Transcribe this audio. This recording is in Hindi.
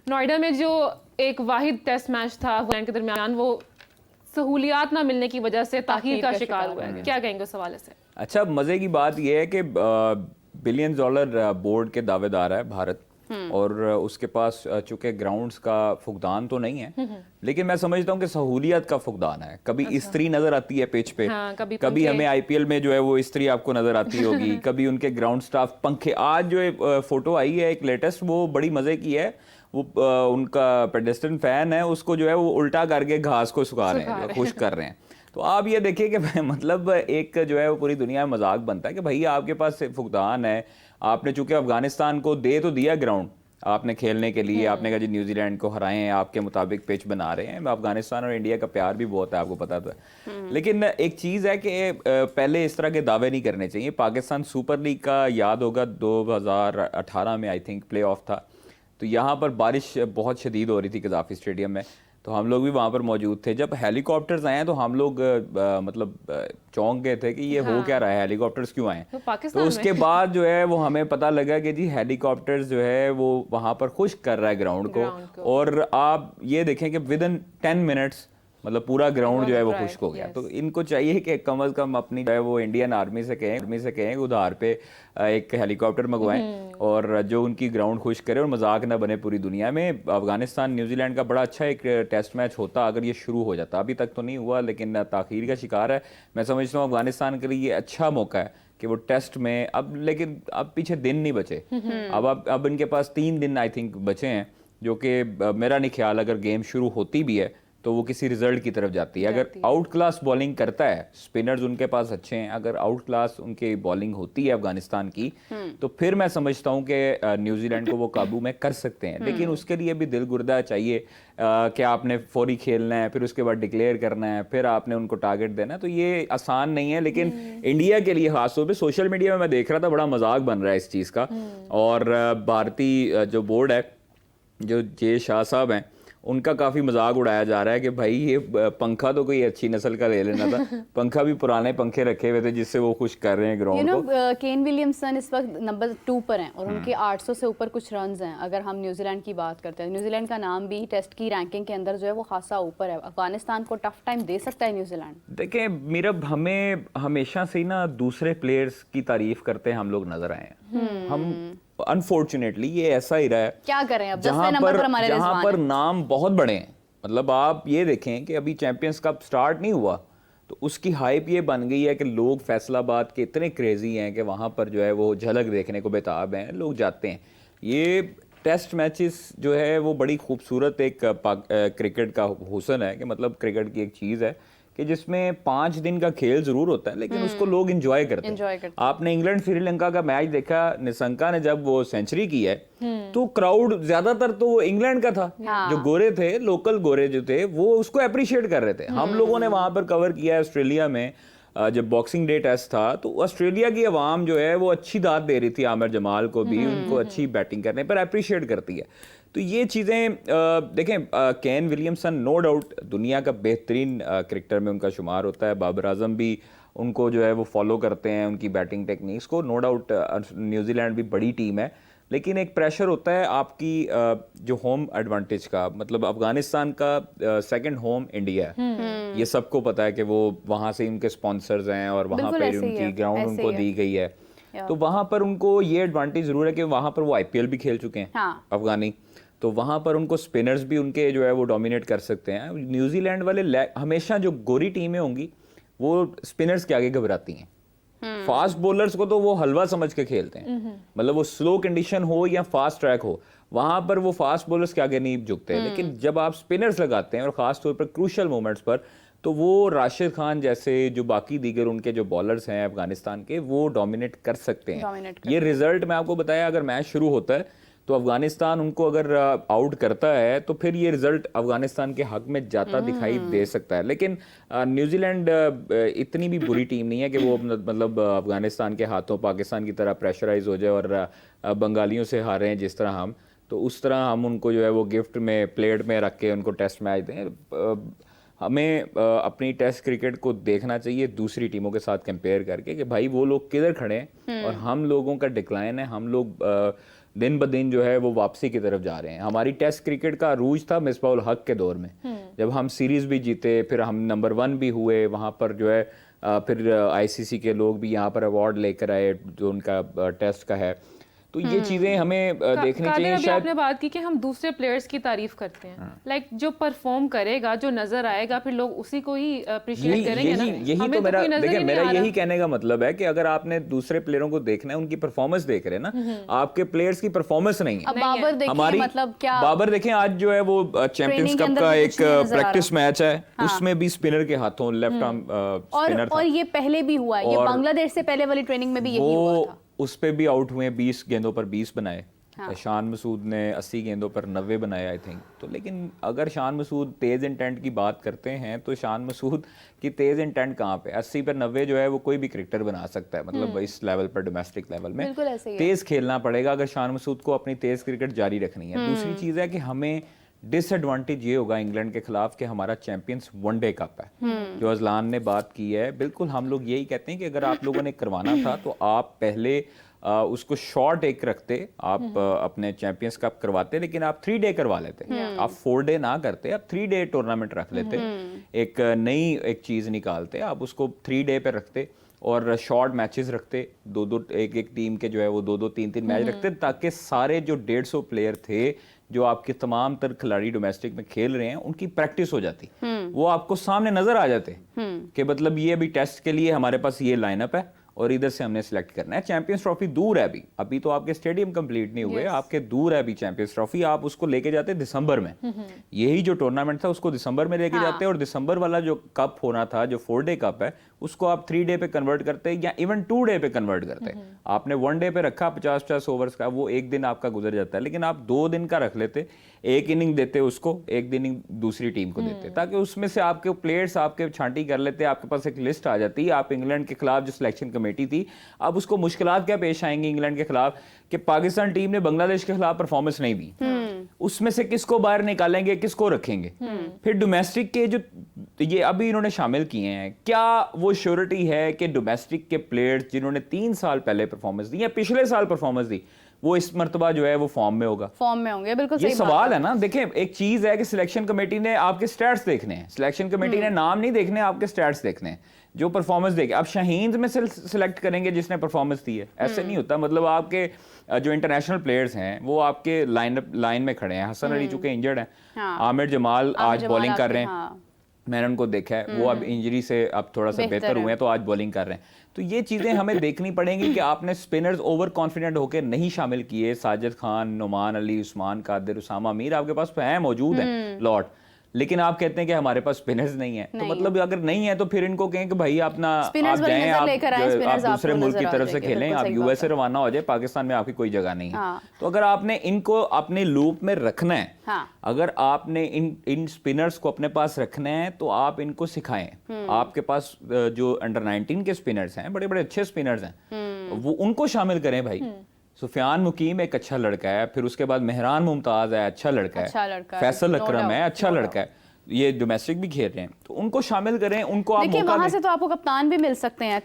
नोएडा में जो एक वाहिद टेस्ट मैच था इंग्लैंड के दरमियान, वो सहूलियात ना मिलने की वजह से ताखीर का शिकार हुआ है। क्या कहेंगे उस हवाले से? अच्छा, मजे की बात यह है कि बिलियन डॉलर बोर्ड के दावेदार है भारत, और उसके पास चूंकि ग्राउंड्स का फुकदान तो नहीं है, लेकिन मैं समझता हूँ कि सहूलियत का फुकदान है। कभी इस्त्री नजर आती है पिच पे, हाँ, कभी हमें आईपीएल में जो है वो इस्त्री आपको नजर आती होगी, कभी उनके ग्राउंड स्टाफ पंखे। आज जो फोटो आई है एक लेटेस्ट, वो बड़ी मजे की है। वो उनका पेडेस्ट्रियन फैन है, उसको जो है वो उल्टा करके घास को सुखा रहे हैं, खुश कर रहे हैं। तो आप ये देखिए कि मतलब एक जो है वो पूरी दुनिया में मजाक बनता है कि भैया आपके पास फुकदान है, आपने चूंकि अफगानिस्तान को दे तो दिया ग्राउंड आपने खेलने के लिए, आपने कहा जी न्यूजीलैंड को हराए हैं, आपके मुताबिक पिच बना रहे हैं। अफगानिस्तान और इंडिया का प्यार भी बहुत है, आपको पता तो है। लेकिन एक चीज़ है कि पहले इस तरह के दावे नहीं करने चाहिए। पाकिस्तान सुपर लीग का याद होगा 2018 में आई थिंक प्ले ऑफ था, तो यहाँ पर बारिश बहुत शदीद हो रही थी कजाफी स्टेडियम में, तो हम लोग भी वहाँ पर मौजूद थे। जब हेलीकॉप्टर्स आए हैं तो हम लोग मतलब चौंक गए थे कि ये हो क्या रहा है, हेलीकॉप्टर्स क्यों आए। तो उसके बाद जो है वो हमें पता लगा कि जी हेलीकॉप्टर्स जो है वो वहाँ पर खुश्क कर रहा है ग्राउंड को। और आप ये देखें कि विद इन 10 मिनट्स मतलब पूरा ग्राउंड जो है वो खुश्क हो गया। तो इनको चाहिए कि कम अज कम अपनी जो है वो इंडियन आर्मी से कहें उधार पे एक हेलीकॉप्टर मंगवाएं और जो उनकी ग्राउंड खुश करे और मजाक ना बने पूरी दुनिया में। अफगानिस्तान न्यूजीलैंड का बड़ा अच्छा एक टेस्ट मैच होता अगर ये शुरू हो जाता। अभी तक तो नहीं हुआ, लेकिन ताखीर का शिकार है। मैं समझता हूँ अफगानिस्तान के लिए ये अच्छा मौका है कि वो टेस्ट में अब, लेकिन अब पीछे दिन नहीं बचे। अब इनके पास 3 दिन आई थिंक बचे हैं, जो कि मेरा नहीं ख्याल अगर गेम शुरू होती भी है तो वो किसी रिजल्ट की तरफ जाती है। अगर आउट क्लास बॉलिंग करता है, स्पिनर्स उनके पास अच्छे हैं, अगर आउट क्लास उनकी बॉलिंग होती है अफगानिस्तान की, तो फिर मैं समझता हूं कि न्यूजीलैंड को वो काबू में कर सकते हैं। लेकिन उसके लिए भी दिल गुर्दा चाहिए कि आपने फौरी खेलना है, फिर उसके बाद डिक्लेयर करना है, फिर आपने उनको टारगेट देना है। तो ये आसान नहीं है। लेकिन इंडिया के लिए खासतौर पर सोशल मीडिया में मैं देख रहा था बड़ा मजाक बन रहा है इस चीज़ का। और भारतीय जो बोर्ड है, जो जे शाह साहब हैं, उनका काफ़ी मजाक उड़ाया जा रहा है कि भाई ये पंखा तो कोई अच्छी नस्ल का ले लेना था। पंखा भी पुराने पंखे रखे हुए थे जिससे वो खुश कर रहे हैं ग्राउंड को। केन विलियमसन इस वक्त नंबर 2 पर हैं और उनके 800 से ऊपर कुछ रन्स हैं। अगर हम न्यूजीलैंड की बात करते हैं, न्यूजीलैंड का नाम भी टेस्ट की रैंकिंग के अंदर जो है वो खासा ऊपर है। अफगानिस्तान को टफ टाइम दे सकता है न्यूजीलैंड। देखें मीरब, हमें हमेशा से ही ना दूसरे प्लेयर्स की तारीफ करते हैं हम लोग नजर आए हैं। हम अनफॉर्चुनेटली ये ऐसा ही रहा है, क्या करें अब, जहां पर नाम बहुत बड़े हैं। मतलब आप ये देखें कि अभी चैंपियंस कप स्टार्ट नहीं हुआ तो उसकी हाइप ये बन गई है कि लोग फैसलाबाद के इतने क्रेजी हैं कि वहां पर जो है वो झलक देखने को बेताब हैं, लोग जाते हैं। ये टेस्ट मैचेस जो है वो बड़ी खूबसूरत एक क्रिकेट का हुस्न है कि मतलब क्रिकेट की एक चीज़ है कि जिसमें 5 दिन का खेल जरूर होता है, लेकिन उसको लोग एंजॉय करते हैं। आपने इंग्लैंड श्रीलंका का मैच देखा, निशंका ने जब वो सेंचुरी की है तो क्राउड ज्यादातर तो वो इंग्लैंड का था। जो गोरे थे, लोकल गोरे जो थे, वो उसको अप्रिशिएट कर रहे थे। हम लोगों ने वहां पर कवर किया है ऑस्ट्रेलिया में, जब बॉक्सिंग डे टेस्ट था तो ऑस्ट्रेलिया की आवाम जो है वो अच्छी दाद दे रही थी आमिर जमाल को भी, उनको अच्छी बैटिंग करने पर अप्रिशिएट करती है। तो ये चीज़ें देखें, केन विलियमसन नो डाउट दुनिया का बेहतरीन क्रिकेटर में उनका शुमार होता है। बाबर आजम भी उनको जो है वो फॉलो करते हैं, उनकी बैटिंग टेक्निक्स को। नो डाउट न्यूजीलैंड भी बड़ी टीम है, लेकिन एक प्रेशर होता है आपकी जो होम एडवांटेज का। मतलब अफगानिस्तान का सेकंड होम इंडिया है, ये सबको पता है कि वो वहाँ से उनके स्पॉन्सर्स हैं और वहाँ पर उनकी ग्राउंड उनको दी गई है। तो वहाँ पर उनको ये एडवांटेज जरूर है कि वहाँ पर वो आईपीएल भी खेल चुके हैं अफगानी, तो वहाँ पर उनको स्पिनर्स भी उनके जो है वो डोमिनेट कर सकते हैं। न्यूजीलैंड वाले हमेशा जो गोरी टीमें होंगी वो स्पिनर्स के आगे घबराती हैं। फास्ट बॉलर्स को तो वो हलवा समझ के खेलते हैं, मतलब वो स्लो कंडीशन हो या फास्ट ट्रैक हो, वहां पर वो फास्ट बॉलर्स के आगे नहीं झुकते। लेकिन जब आप स्पिनर्स लगाते हैं और खास तौर पर क्रूशियल मोमेंट्स पर, तो वो राशिद खान जैसे जो बाकी दीगर उनके जो बॉलर्स हैं अफगानिस्तान के, वो डोमिनेट कर सकते हैं। ये रिजल्ट मैं आपको बताया, अगर मैच शुरू होता है तो अफगानिस्तान उनको अगर आउट करता है तो फिर ये रिजल्ट अफगानिस्तान के हक में जाता दिखाई दे सकता है। लेकिन न्यूजीलैंड इतनी भी बुरी टीम नहीं है कि वो मतलब अफगानिस्तान के हाथों पाकिस्तान की तरह प्रेशराइज हो जाए और बंगालियों से हारे हैं जिस तरह हम, तो उस तरह हम उनको जो है वो गिफ्ट में प्लेट में रख के उनको टेस्ट मैच दें। हमें अपनी टेस्ट क्रिकेट को देखना चाहिए दूसरी टीमों के साथ कंपेयर करके कि भाई वो लोग किधर खड़े हैं और हम लोगों का डिक्लाइन है। हम लोग दिन ब दिन जो है वो वापसी की तरफ जा रहे हैं। हमारी टेस्ट क्रिकेट का अरूज था मिसबाउल हक के दौर में, जब हम सीरीज भी जीते, फिर हम नंबर 1 भी हुए वहाँ पर जो है, फिर आईसीसी के लोग भी यहाँ पर अवार्ड लेकर आए जो उनका टेस्ट का है। तो ये चीजें हमें देखनी चाहिए। अभी आपने बात की कि हम दूसरे प्लेयर्स की तारीफ करते हैं, लाइक जो परफॉर्म करेगा, जो नजर आएगा, फिर लोग उसी को ही अप्रिशिएट करेंगे ना। यही तो मेरा, देखिए मेरा यही कहने का मतलब है कि अगर आपने दूसरे प्लेयरों को देखना है, उनकी परफॉर्मेंस देख रहे हैं ना, आपके प्लेयर्स की परफॉर्मेंस नहीं है। बाबर देखिए, हमारी मतलब क्या, बाबर देखें आज जो है वो चैंपियंस कप का एक प्रैक्टिस मैच है, उसमें भी स्पिनर के हाथों लेफ्ट आर्म स्पिनर था, और ये पहले भी हुआ है, ये बांग्लादेश से पहले वाली ट्रेनिंग में भी यही हुआ था। उस पे भी आउट हुए, 20 गेंदों पर 20 बनाए। शान मसूद ने 80 गेंदों पर 90 बनाए आई थिंक। तो लेकिन अगर शान मसूद तेज इंटेंट की बात करते हैं तो शान मसूद की तेज इंटेंट कहाँ पे? 80 पर 90 जो है वो कोई भी क्रिकेटर बना सकता है, मतलब इस लेवल पर, डोमेस्टिक लेवल में तेज खेलना पड़ेगा अगर शान मसूद को अपनी तेज क्रिकेट जारी रखनी है। दूसरी चीज़ है कि हमें डिसएडवांटेज ये होगा इंग्लैंड के खिलाफ कि हमारा चैंपियंस वनडे कप है, जो अजलान ने बात की है। बिल्कुल हम लोग यही कहते हैं कि अगर आप लोगों ने करवाना था तो आप पहले उसको शॉर्ट एक रखते, आप अपने चैंपियंस कप करवाते, लेकिन आप 3 डे करवा लेते, आप 4 डे ना करते, आप 3 डे टूर्नामेंट रख लेते, एक नई एक चीज निकालते, आप उसको 3 डे पे रखते और शॉर्ट मैचेस रखते, 2-2 एक टीम के जो है वो 2-2 3-3 मैच रखते, ताकि सारे जो 150 प्लेयर थे, जो आपके तमाम तर खिलाड़ी डोमेस्टिक में खेल रहे हैं, उनकी प्रैक्टिस हो जाती, वो आपको सामने नजर आ जाते कि मतलब ये अभी टेस्ट के लिए हमारे पास ये लाइनअप है और इधर से हमने सिलेक्ट करना है। चैंपियंस ट्रॉफी दूर है अभी तो आपके स्टेडियम कंप्लीट नहीं हुए, आपके दूर है अभी चैंपियंस ट्रॉफी। आप उसको लेके जाते दिसंबर में, यही जो टूर्नामेंट था उसको दिसंबर में लेके जाते, और दिसंबर वाला जो कप होना था, जो 4 डे कप है, उसको आप 3 डे पे कन्वर्ट करते या इवन 2 डे पे कन्वर्ट करते। आपने 1 डे पे रखा 50-50 ओवर्स का, वो एक दिन आपका गुजर जाता है, लेकिन आप 2 दिन का रख लेते, एक इनिंग देते उसको, एक दिन दूसरी टीम को देते, ताकि उसमें से आपके प्लेयर्स आपके छांटी कर लेते, आपके पास एक लिस्ट आ जाती। आप इंग्लैंड के खिलाफ जो सिलेक्शन कमेटी थी, अब उसको मुश्किलात क्या पेश आएंगी इंग्लैंड के खिलाफ कि पाकिस्तान टीम ने बांग्लादेश के खिलाफ परफॉर्मेंस नहीं दी, उसमें से किसको बाहर निकालेंगे, किसको रखेंगे? फिर डोमेस्टिक के जो ये अभी इन्होंने शामिल किए हैं, क्या वो श्योरिटी है कि डोमेस्टिक के प्लेयर्स जिन्होंने 3 साल पहले परफॉर्मेंस दी या पिछले साल परफॉर्मेंस दी, वो इस मर्तबा जो है वो फॉर्म में होगा, फॉर्म में होंगे? बिल्कुल ये सही सवाल है ना। देखें, एक चीज है कि सिलेक्शन कमेटी ने आपके स्टैट्स देखने हैं, सिलेक्शन कमेटी ने नाम नहीं देखने, आपके स्टैट्स देखने हैं, जो परफॉर्मेंस देखे। अब शाहीन में से सिलेक्ट करेंगे जिसने परफॉर्मेंस दी है, ऐसे नहीं होता। मतलब आपके जो इंटरनेशनल प्लेयर्स हैं वो आपके लाइन में खड़े हैं। हसन अली चूंकि इंजर्ड हैं, आमिर जमाल आज बॉलिंग कर रहे हैं, मैंने उनको देखा है, वो अब इंजरी से अब थोड़ा सा बेहतर हुए हैं, तो आज बॉलिंग कर रहे हैं। तो ये चीजें हमें देखनी पड़ेंगी कि आपने स्पिनर्स ओवर कॉन्फिडेंट होकर नहीं शामिल किए। साजिद खान, नुमान अली, उस्मान कादिर, उसामा मीर आपके पास हैं, मौजूद हैं लॉट, लेकिन आप कहते हैं कि हमारे पास स्पिनर्स नहीं है। तो मतलब अगर नहीं है तो फिर इनको कहें कि भाई अपना आप जाएं, आप दूसरे मुल्क की तरफ से खेलें, आप यूएसए रवाना हो जाए, पाकिस्तान में आपकी कोई जगह नहीं है। तो अगर आपने इनको अपने लूप में रखना है, अगर आपने इन स्पिनर्स को अपने पास रखना है तो आप इनको सिखाएं। आपके पास जो अंडर 19 के स्पिनर्स हैं, बड़े बड़े अच्छे स्पिनर्स हैं, वो उनको शामिल करें भाई। सुफियान मुकीम एक अच्छा लड़का है, फिर उसके बाद मेहरान मुमताज है, अच्छा लड़का है, फैसल अकरम है, अच्छा लड़का है, ये डोमेस्टिक भी खेल रहे हैं, तो उनको शामिल करें, उनको आप देखिए वहां से तो आपको कप्तान भी मिल सकते हैं।